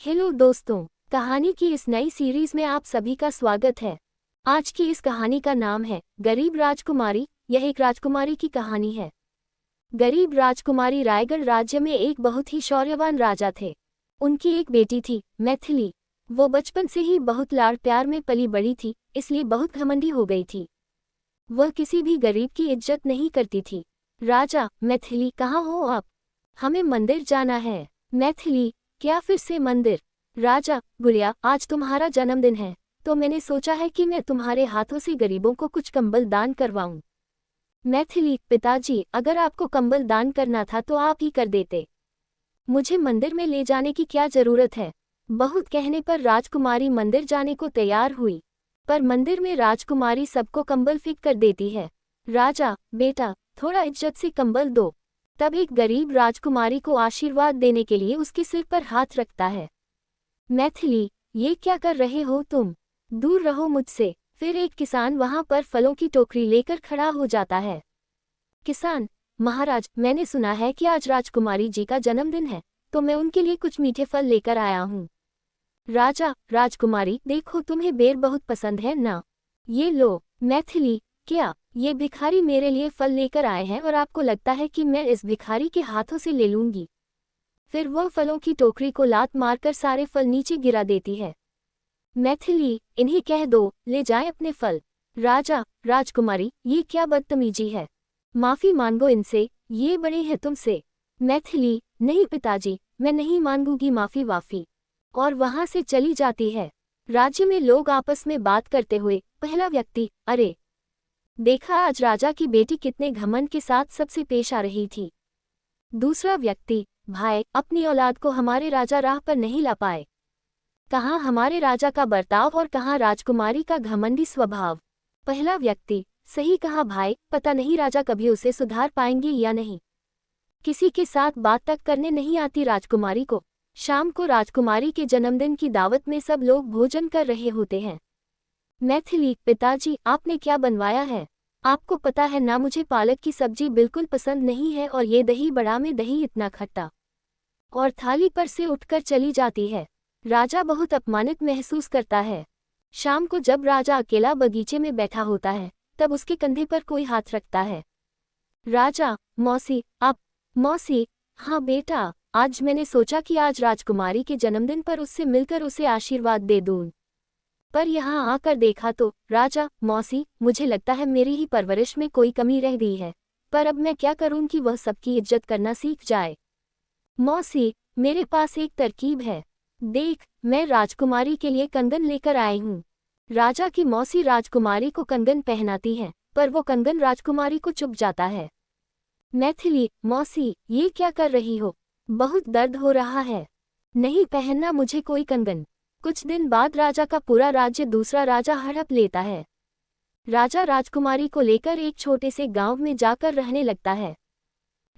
Hello दोस्तों, कहानी की इस नई सीरीज में आप सभी का स्वागत है। आज की इस कहानी का नाम है गरीब राजकुमारी। यह एक राजकुमारी की कहानी है। गरीब राजकुमारी रायगढ़ राज्य में एक बहुत ही शौर्यवान राजा थे। उनकी एक बेटी थी, मैथिली। वो बचपन से ही बहुत लाड़ प्यार में पली बड़ी थी, इसलिए बहुत घमंडी हो गई थी। वह किसी भी गरीब की इज्जत नहीं करती थी। राजा, मैथिली कहाँ हो आप? हमें मंदिर जाना है। मैथिली, क्या फिर से मंदिर? राजा, गुड़िया आज तुम्हारा जन्मदिन है, तो मैंने सोचा है कि मैं तुम्हारे हाथों से गरीबों को कुछ कंबल दान करवाऊं। मैथिली, पिताजी अगर आपको कंबल दान करना था तो आप ही कर देते। मुझे मंदिर में ले जाने की क्या जरूरत है? बहुत कहने पर राजकुमारी मंदिर जाने को तैयार हुई, पर मंदिर में राजकुमारी सबको कंबल फेंक कर देती है। राजा, बेटा थोड़ा इज्जत से कंबल दो। तब एक गरीब राजकुमारी को आशीर्वाद देने के लिए उसके सिर पर हाथ रखता है। मैथिली, ये क्या कर रहे हो तुम? दूर रहो मुझसे। फिर एक किसान वहां पर फलों की टोकरी लेकर खड़ा हो जाता है। किसान, महाराज मैंने सुना है कि आज राजकुमारी जी का जन्मदिन है, तो मैं उनके लिए कुछ मीठे फल लेकर आया हूँ। राजा, राजकुमारी देखो तुम्हें बेर बहुत पसंद है ना, ये लो। मैथिली, क्या ये भिखारी मेरे लिए फल लेकर आए हैं और आपको लगता है कि मैं इस भिखारी के हाथों से ले लूंगी? फिर वह फलों की टोकरी को लात मारकर सारे फल नीचे गिरा देती है। मैथिली, इन्हें कह दो ले जाएं अपने फल। राजा, राजकुमारी ये क्या बदतमीजी है, माफी मांगो इनसे, ये बड़े हैं तुमसे। मैथिली, नहीं पिताजी मैं नहीं मांगूंगी माफी वाफी, और वहां से चली जाती है। राज्य में लोग आपस में बात करते हुए, पहला व्यक्ति, अरे देखा आज राजा की बेटी कितने घमंड के साथ सबसे पेश आ रही थी। दूसरा व्यक्ति, भाई अपनी औलाद को हमारे राजा राह पर नहीं ला पाए। कहाँ हमारे राजा का बर्ताव और कहाँ राजकुमारी का घमंडी स्वभाव। पहला व्यक्ति, सही कहा भाई, पता नहीं राजा कभी उसे सुधार पाएंगे या नहीं। किसी के साथ बात तक करने नहीं आती राजकुमारी को। शाम को राजकुमारी के जन्मदिन की दावत में सब लोग भोजन कर रहे होते हैं। मैथिली, पिताजी आपने क्या बनवाया है? आपको पता है ना मुझे पालक की सब्जी बिल्कुल पसंद नहीं है, और ये दही बड़ा में दही इतना खट्टा। और थाली पर से उठकर चली जाती है। राजा बहुत अपमानित महसूस करता है। शाम को जब राजा अकेला बगीचे में बैठा होता है, तब उसके कंधे पर कोई हाथ रखता है। राजा, मौसी आप? मौसी, हाँ बेटा, आज मैंने सोचा कि आज राजकुमारी के जन्मदिन पर उससे मिलकर उसे आशीर्वाद दे दूं। पर यहाँ आकर देखा तो, राजा, मौसी मुझे लगता है मेरी ही परवरिश में कोई कमी रह गई है, पर अब मैं क्या करूं कि वह सबकी इज्जत करना सीख जाए। मौसी, मेरे पास एक तरकीब है, देख मैं राजकुमारी के लिए कंगन लेकर आई हूँ। राजा की मौसी राजकुमारी को कंगन पहनाती है, पर वो कंगन राजकुमारी को चुभ जाता है। मैथिली, मौसी ये क्या कर रही हो? बहुत दर्द हो रहा है। नहीं पहनना मुझे कोई कंगन। कुछ दिन बाद राजा का पूरा राज्य दूसरा राजा हड़प लेता है। राजा राजकुमारी को लेकर एक छोटे से गांव में जाकर रहने लगता है।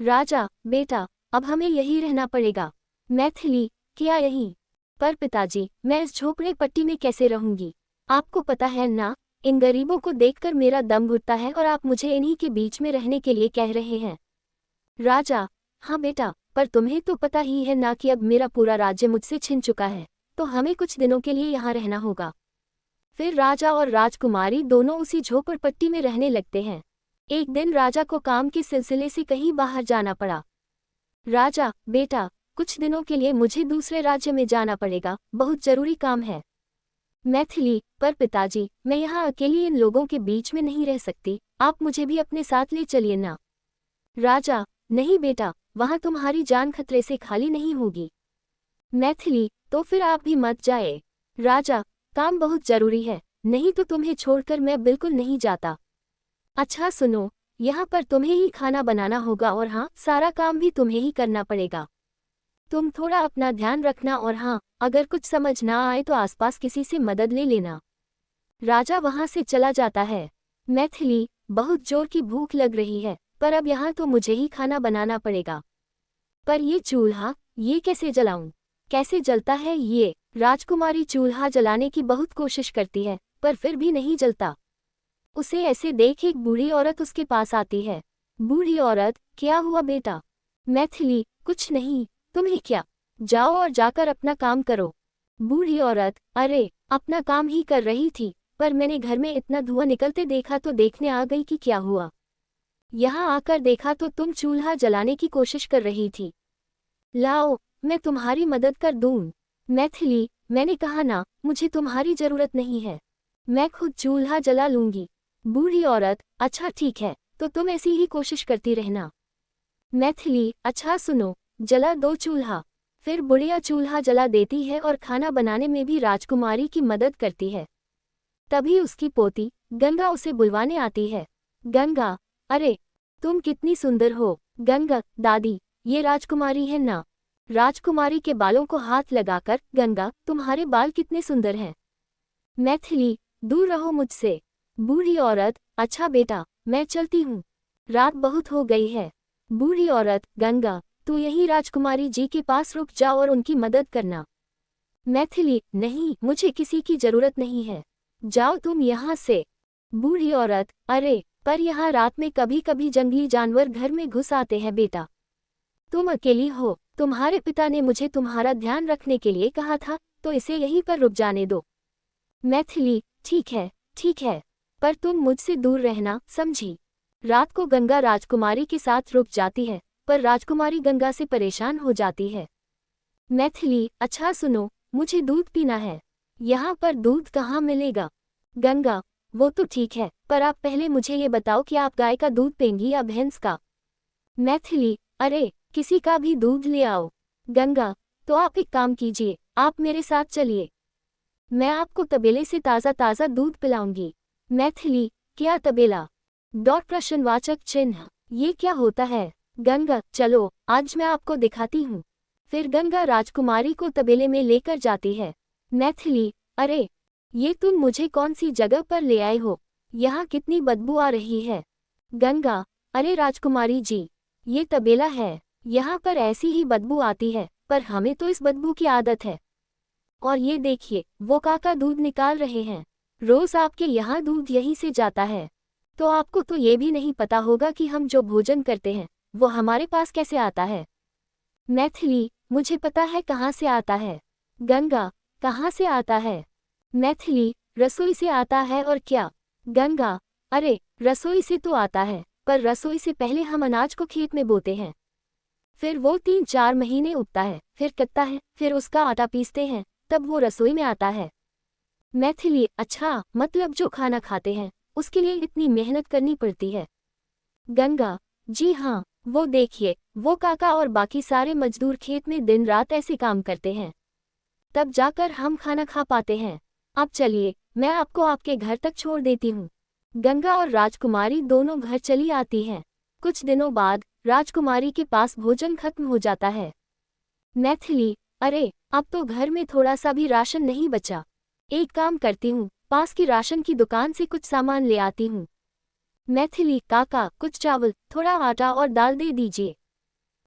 राजा, बेटा अब हमें यहीं रहना पड़ेगा। मैथिली, क्या यहीं? पर पिताजी मैं इस झोपड़े पट्टी में कैसे रहूंगी? आपको पता है ना, इन गरीबों को देखकर मेरा दम घुटता है और आप मुझे इन्हीं के बीच में रहने के लिए कह रहे हैं। राजा, हाँ बेटा, पर तुम्हें तो पता ही है ना कि अब मेरा पूरा राज्य मुझसे छिन चुका है, तो हमें कुछ दिनों के लिए यहाँ रहना होगा। फिर राजा और राजकुमारी दोनों उसी झोपड़पट्टी में रहने लगते हैं। एक दिन राजा को काम के सिलसिले से कहीं बाहर जाना पड़ा। राजा, बेटा कुछ दिनों के लिए मुझे दूसरे राज्य में जाना पड़ेगा, बहुत जरूरी काम है। मैथिली, पर पिताजी मैं यहाँ अकेली इन लोगों के बीच में नहीं रह सकती, आप मुझे भी अपने साथ ले चलिए ना। राजा, नहीं बेटा, वहाँ तुम्हारी जान खतरे से खाली नहीं होगी। मैथिली, तो फिर आप भी मत जाए। राजा, काम बहुत जरूरी है, नहीं तो तुम्हें छोड़कर मैं बिल्कुल नहीं जाता। अच्छा सुनो, यहाँ पर तुम्हें ही खाना बनाना होगा और हाँ सारा काम भी तुम्हें ही करना पड़ेगा। तुम थोड़ा अपना ध्यान रखना और हाँ अगर कुछ समझ ना आए तो आसपास किसी से मदद ले लेना। राजा वहाँ से चला जाता है। मैथिली, बहुत जोर की भूख लग रही है, पर अब यहाँ तो मुझे ही खाना बनाना पड़ेगा। पर ये चूल्हा, ये कैसे जलाऊं? कैसे जलता है ये? राजकुमारी चूल्हा जलाने की बहुत कोशिश करती है, पर फिर भी नहीं जलता। उसे ऐसे देख एक बूढ़ी औरत उसके पास आती है। बूढ़ी औरत, क्या हुआ बेटा? मैथिली, कुछ नहीं, तुम्हें क्या? जाओ और जाकर अपना काम करो। बूढ़ी औरत, अरे अपना काम ही कर रही थी, पर मैंने घर में इतना धुआं निकलते देखा तो देखने आ गई कि क्या हुआ। यहाँ आकर देखा तो तुम चूल्हा जलाने की कोशिश कर रही थी। लाओ, मैं तुम्हारी मदद कर दूं। मैथिली, मैंने कहा ना, मुझे तुम्हारी जरूरत नहीं है, मैं खुद चूल्हा जला लूंगी। बूढ़ी औरत, अच्छा ठीक है, तो तुम ऐसी ही कोशिश करती रहना। मैथिली, अच्छा सुनो, जला दो चूल्हा। फिर बुढ़िया चूल्हा जला देती है और खाना बनाने में भी राजकुमारी की मदद करती है। तभी उसकी पोती गंगा उसे बुलवाने आती है। गंगा, अरे तुम कितनी सुंदर हो। गंगा, दादी, ये राजकुमारी है ना। राजकुमारी के बालों को हाथ लगाकर, गंगा तुम्हारे बाल कितने सुंदर हैं। मैथिली, दूर रहो मुझसे। बूढ़ी औरत, अच्छा बेटा, मैं चलती हूँ, रात बहुत हो गई है। बूढ़ी औरत, गंगा तू यही राजकुमारी जी के पास रुक जा और उनकी मदद करना। मैथिली, नहीं, मुझे किसी की जरूरत नहीं है, जाओ तुम यहाँ से। बूढ़ी औरत, अरे पर यहाँ रात में कभी कभी जंगली जानवर घर में घुस आते हैं बेटा। तुम अकेली हो, तुम्हारे पिता ने मुझे तुम्हारा ध्यान रखने के लिए कहा था, तो इसे यहीं पर रुक जाने दो। मैथिली, ठीक है, पर तुम मुझसे दूर रहना, समझी। रात को गंगा राजकुमारी के साथ रुक जाती है, पर राजकुमारी गंगा से परेशान हो जाती है। मैथिली, अच्छा सुनो, मुझे दूध पीना है, यहाँ पर दूध कहाँ मिलेगा। गंगा, वो तो ठीक है, पर आप पहले मुझे ये बताओ कि आप गाय का दूध पेंगी या भैंस का। मैथिली, अरे किसी का भी दूध ले आओ। गंगा, तो आप एक काम कीजिए, आप मेरे साथ चलिए, मैं आपको तबेले से ताज़ा ताज़ा दूध पिलाऊंगी। मैथिली, क्या तबेला? प्रश्नवाचक चिन्ह, ये क्या होता है। गंगा, चलो आज मैं आपको दिखाती हूँ। फिर गंगा राजकुमारी को तबेले में लेकर जाती है। मैथिली, अरे ये तुम मुझे कौन सी जगह पर ले आए हो, यहाँ कितनी बदबू आ रही है। गंगा, अरे राजकुमारी जी, ये तबेला है, यहाँ पर ऐसी ही बदबू आती है, पर हमें तो इस बदबू की आदत है। और ये देखिए, वो काका दूध निकाल रहे हैं, रोज आपके यहाँ दूध यहीं से जाता है, तो आपको तो ये भी नहीं पता होगा कि हम जो भोजन करते हैं वो हमारे पास कैसे आता है। मैथिली, मुझे पता है कहाँ से आता है। गंगा, कहाँ से आता है। मैथिली, रसोई से आता है और क्या। गंगा, अरे रसोई से तो आता है, पर रसोई से पहले हम अनाज को खेत में बोते हैं, फिर वो 3-4 महीने उगता है, फिर कटता है, फिर उसका आटा पीसते हैं, तब वो रसोई में आता है। मैथिली, अच्छा, मतलब जो खाना खाते हैं उसके लिए इतनी मेहनत करनी पड़ती है। गंगा, जी हाँ, वो देखिए, वो काका और बाकी सारे मजदूर खेत में दिन रात ऐसे काम करते हैं, तब जाकर हम खाना खा पाते हैं। अब चलिए, मैं आपको आपके घर तक छोड़ देती हूँ। गंगा और राजकुमारी दोनों घर चली आती हैं। कुछ दिनों बाद राजकुमारी के पास भोजन खत्म हो जाता है। मैथिली, अरे अब तो घर में थोड़ा सा भी राशन नहीं बचा, एक काम करती हूँ, पास की राशन की दुकान से कुछ सामान ले आती हूँ। मैथिली, काका कुछ चावल, थोड़ा आटा और दाल दे दीजिए।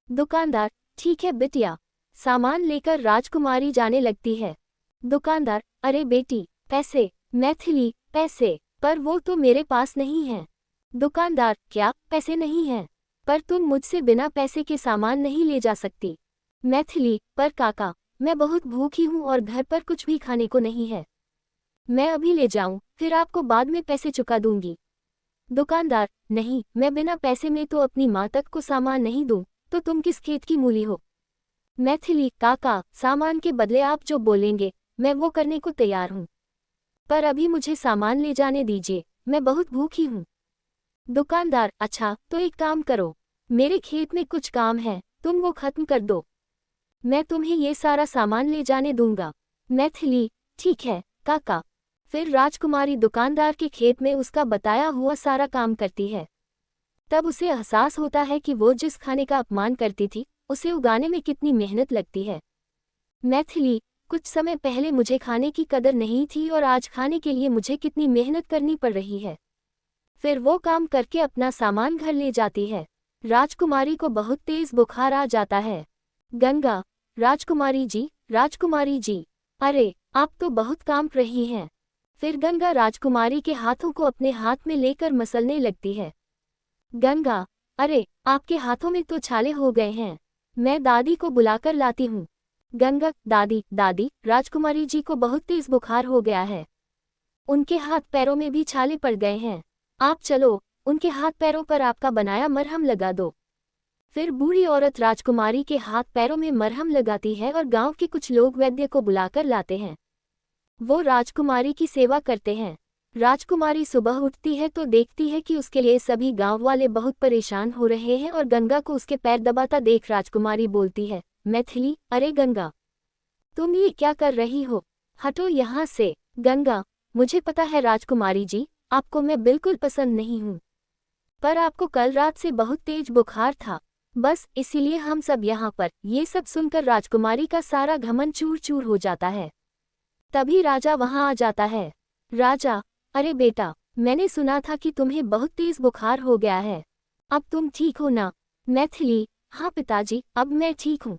दुकानदार, ठीक है बिटिया। सामान लेकर राजकुमारी जाने लगती है। दुकानदार, अरे बेटी, पैसे। मैथिली, पैसे, पर वो तो मेरे पास नहीं है। दुकानदार, क्या पैसे नहीं हैं? पर तुम मुझसे बिना पैसे के सामान नहीं ले जा सकती। मैथिली, पर काका, मैं बहुत भूखी हूँ और घर पर कुछ भी खाने को नहीं है, मैं अभी ले जाऊं, फिर आपको बाद में पैसे चुका दूंगी। दुकानदार, नहीं, मैं बिना पैसे में तो अपनी माँ तक को सामान नहीं दूं, तो तुम किस खेत की मूली हो। मैथिली, काका, सामान के बदले आप जो बोलेंगे मैं वो करने को तैयार हूँ, पर अभी मुझे सामान ले जाने दीजिए, मैं बहुत भूखी हूँ। दुकानदार, अच्छा तो एक काम करो, मेरे खेत में कुछ काम है, तुम वो खत्म कर दो, मैं तुम्हें ये सारा सामान ले जाने दूंगा। मैथिली, ठीक है काका। फिर राजकुमारी दुकानदार के खेत में उसका बताया हुआ सारा काम करती है। तब उसे एहसास होता है कि वो जिस खाने का अपमान करती थी उसे उगाने में कितनी मेहनत लगती है। मैथिली, कुछ समय पहले मुझे खाने की कदर नहीं थी और आज खाने के लिए मुझे कितनी मेहनत करनी पड़ रही है। फिर वो काम करके अपना सामान घर ले जाती है। राजकुमारी को बहुत तेज बुखार आ जाता है। गंगा, राजकुमारी जी, अरे आप तो बहुत कांप रही हैं। फिर गंगा राजकुमारी के हाथों को अपने हाथ में लेकर मसलने लगती है। गंगा, अरे आपके हाथों में तो छाले हो गए हैं, मैं दादी को बुलाकर लाती हूँ। गंगा, दादी दादी, राजकुमारी जी को बहुत तेज बुखार हो गया है। उनके हाथ पैरों में भी छाले पड़ गए हैं। आप चलो, उनके हाथ पैरों पर आपका बनाया मरहम लगा दो। फिर बूढ़ी औरत राजकुमारी के हाथ पैरों में मरहम लगाती है और गांव के कुछ लोग वैद्य को बुलाकर लाते हैं। वो राजकुमारी की सेवा करते हैं। राजकुमारी सुबह उठती है तो देखती है कि उसके लिए सभी गांव वाले बहुत परेशान हो रहे हैं और गंगा को उसके पैर दबाता देख राजकुमारी बोलती है, मैथिली, अरे गंगा, तुम ये क्या कर रही हो? हटो यहाँ से। गंगा, मुझे पता है राजकुमारी जी, आपको मैं बिल्कुल पसंद नहीं हूँ, पर आपको कल रात से बहुत तेज बुखार था, बस इसीलिए हम सब यहाँ पर। ये सब सुनकर राजकुमारी का सारा घमंड चूर चूर हो जाता है। तभी राजा वहाँ आ जाता है। राजा, अरे बेटा, मैंने सुना था कि तुम्हें बहुत तेज बुखार हो गया है। अब तुम ठीक हो ना? मैथिली, हाँ पिताजी, अब मैं ठीक हूँ।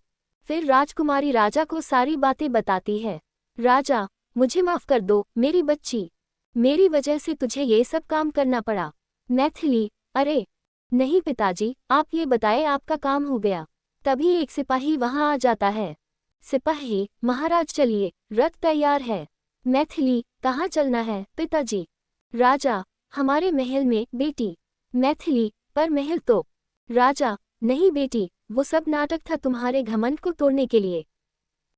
फिर राजकुमारी राजा को सारी बातें बताती है। राजा, मुझे माफ कर दो मेरी बच्ची, मेरी वजह से तुझे ये सब काम करना पड़ा। मैथिली, अरे नहीं पिताजी, आप ये बताएं आपका काम हो गया। तभी एक सिपाही वहां आ जाता है। सिपाही, महाराज चलिए, रथ तैयार है। मैथिली, कहाँ चलना है पिताजी? राजा, हमारे महल में बेटी। मैथिली, पर महल तो? राजा, नहीं बेटी, वो सब नाटक था तुम्हारे घमंड को तोड़ने के लिए।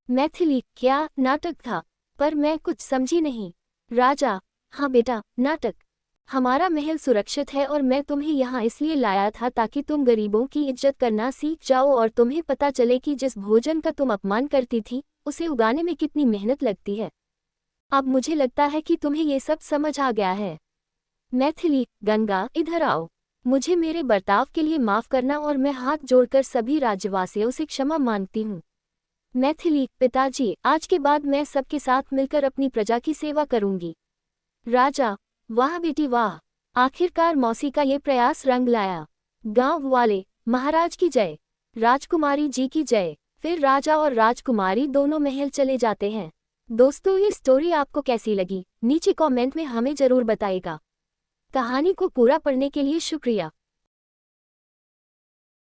मैथिली, क्या नाटक था? पर मैं कुछ समझी नहीं। राजा, हाँ बेटा, नाटक। हमारा महल सुरक्षित है और मैं तुम्हें यहाँ इसलिए लाया था ताकि तुम गरीबों की इज्जत करना सीख जाओ और तुम्हें पता चले कि जिस भोजन का तुम अपमान करती थी उसे उगाने में कितनी मेहनत लगती है। अब मुझे लगता है कि तुम्हें ये सब समझ आ गया है। मैथिली, गंगा, इधर आओ। मुझे मेरे बर्ताव के लिए माफ करना और मैं हाथ जोड़कर सभी राज्यवासियों से क्षमा मांगती हूँ। मैथिली, पिताजी, आज के बाद मैं सबके साथ मिलकर अपनी प्रजा की सेवा करूंगी। राजा, वाह बेटी वाह, आखिरकार मौसी का ये प्रयास रंग लाया। गांव वाले, महाराज की जय, राजकुमारी जी की जय। फिर राजा और राजकुमारी दोनों महल चले जाते हैं। दोस्तों, ये स्टोरी आपको कैसी लगी नीचे कमेंट में हमें जरूर बताइएगा। कहानी को पूरा पढ़ने के लिए शुक्रिया।